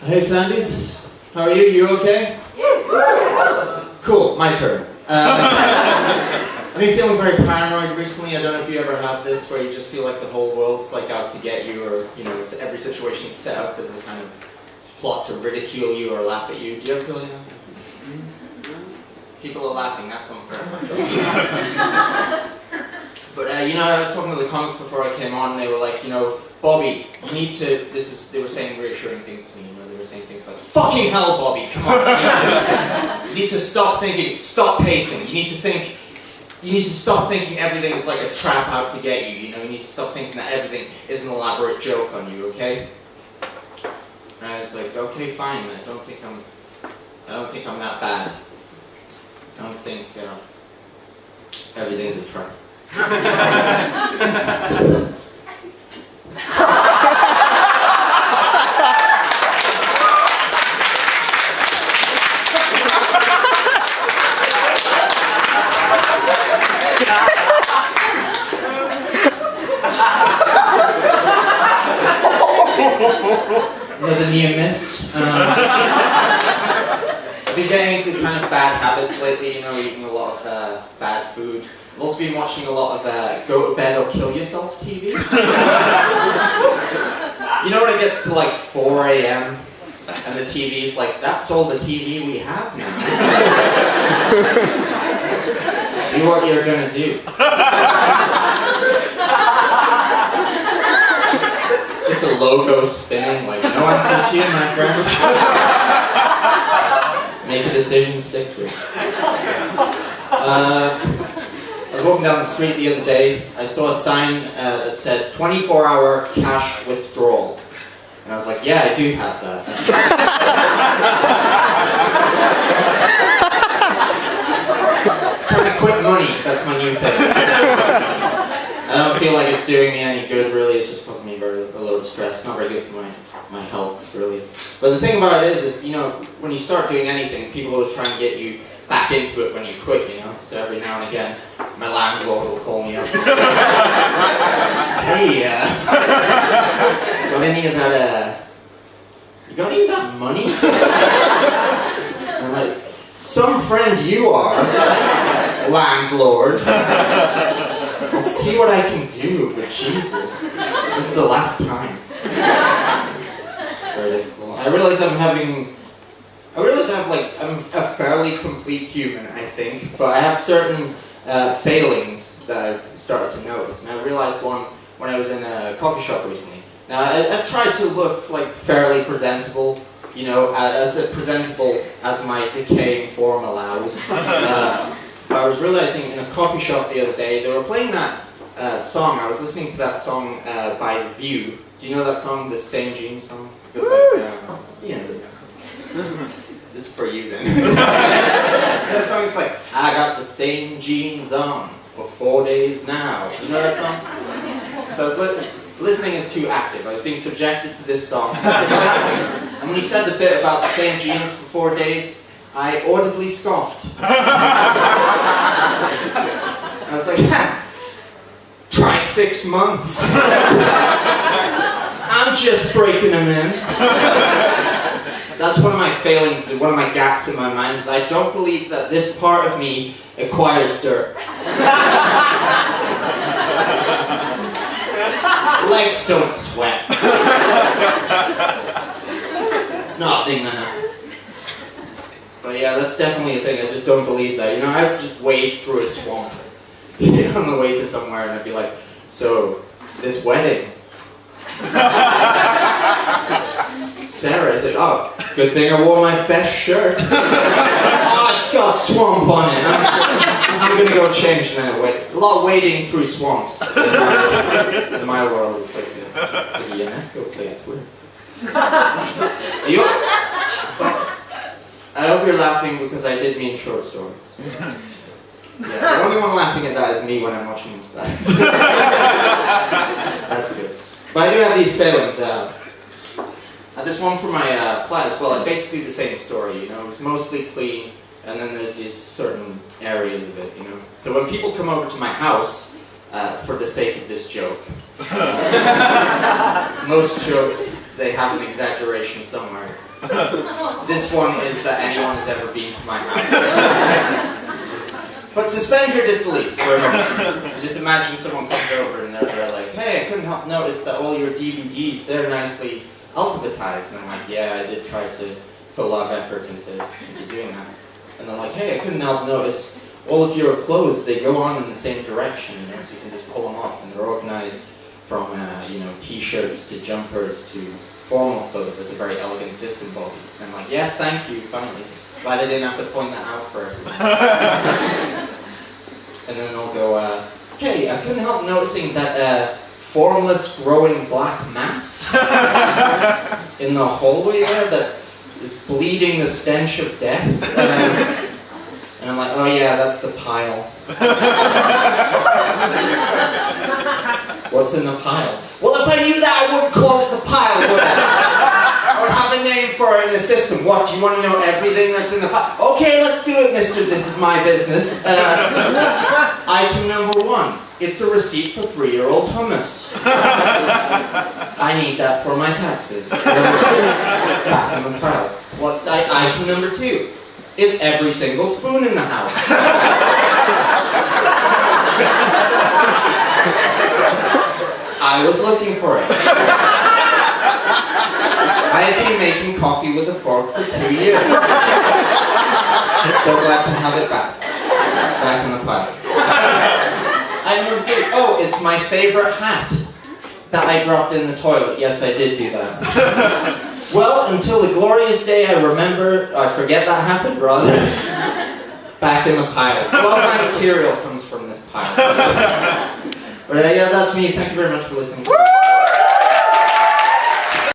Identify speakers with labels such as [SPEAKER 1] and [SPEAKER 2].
[SPEAKER 1] Hey Sandys, how are you? You okay? Cool, my turn. I've been feeling very paranoid recently. I don't know if you ever have this, where you just feel like the whole world's like out to get you, or every situation's set up as a kind of plot to ridicule you or laugh at you. Do you ever feel like that? People are laughing, that's unfair. But I was talking to the comics before I came on, and they were like, Bobby, you need to, they were saying reassuring things to me, they were saying things like, fucking hell, Bobby, come on, you need to stop thinking, stop pacing, you need to stop thinking everything is like a trap out to get you, you need to stop thinking that everything is an elaborate joke on you, okay? And I was like, okay, fine, I don't think I'm that bad. I don't think everything is a trap. Another near miss. I've been getting into kind of bad habits lately, eating a lot of bad food. I've also been watching a lot of go to bed or kill yourself TV. When it gets to like 4 a.m. and the TV's like, that's all the TV we have now. See what you're gonna do. It's just a logo spinning like, no one sees you, my friend. Make a decision, stick to it. I was walking down the street the other day. I saw a sign that said 24-hour cash withdrawal. And I was like, yeah, I do have that. Trying to quit money, that's my new thing. I don't feel like it's doing me any good, really. It's just causing me a lot of stress. Not very good for my health, really. But the thing about it is, when you start doing anything, people always try and get you back into it when you quit, So every now and again, my landlord will call me up. Hey, got any of that, you got any of that money? I'm like, some friend you are, landlord. I'll see what I can do, but Jesus, this is the last time. Very difficult. I realize I'm a fairly complete human, I think, but I have certain failings that I've started to notice. And I realized one when I was in a coffee shop recently. Now, I tried to look like fairly presentable, as presentable as my decaying form allows. But I was realizing in a coffee shop the other day, they were playing that song. I was listening to that song by The View. Do you know that song, the Same Jeans song? It goes like, this is for you then. That song is like, I got the same jeans on for 4 days now. You know that song? So I was listening is too active. I was being subjected to this song. And when he said the bit about the same jeans for 4 days, I audibly scoffed. I was like, try 6 months. I'm just breaking them in. That's one of my failings, one of my gaps in my mind, is I don't believe that this part of me acquires dirt. Legs don't sweat. It's not a thing that happens. But yeah, that's definitely a thing. I just don't believe that. I would just wade through a swamp on the way to somewhere, and I'd be like, so, this wedding. Sarah is like, oh, good thing I wore my best shirt. Oh, it's got a swamp on it. I'm gonna go change now. A lot of wading through swamps in my world. It's like the UNESCO place. Weird. I hope you're laughing because I did mean short stories. Yeah, the only one laughing at that is me when I'm watching this back. That's good. But I do have these failings. This one for my flat as well. Basically the same story. It's mostly clean, and then there's these certain areas of it. So when people come over to my house, for the sake of this joke. Most jokes, they have an exaggeration somewhere. This one is that anyone has ever been to my house. But suspend your disbelief for a moment. Just imagine someone comes over and they're like, hey, I couldn't help notice that all your DVDs, they're nicely alphabetized. And I'm like, yeah, I did try to put a lot of effort into doing that. And they're like, hey, I couldn't help notice all of your clothes, they go on in the same direction, you know, so you can just pull them off, and they're organized from, you know, t-shirts to jumpers to formal clothes. That's a very elegant system, Bobby. And I'm like, yes, thank you, finally. Glad I didn't have to point that out for everyone. And then they'll go, hey, I couldn't help noticing that formless growing black mass in the hallway there that is bleeding the stench of death. And I'm like, oh yeah, that's the pile. What's in the pile? Well, if I knew that, I wouldn't call it the pile, would I? I would have a name for it in the system. What, do you want to know everything that's in the pile? Okay, let's do it, mister, this is my business. Item number 1. It's a receipt for 3-year-old hummus. I need that for my taxes. Back in the pile. What's item number 2? It's every single spoon in the house. I was looking for it. I have been making coffee with a fork for 2 years. So glad to have it back. Back in the pile. Item number 3. Oh, it's my favorite hat that I dropped in the toilet. Yes, I did do that. Well, until the glorious day I forget that happened, rather. Back in the pile. A lot of my material comes from this pile. But yeah, that's me. Thank you very much for listening.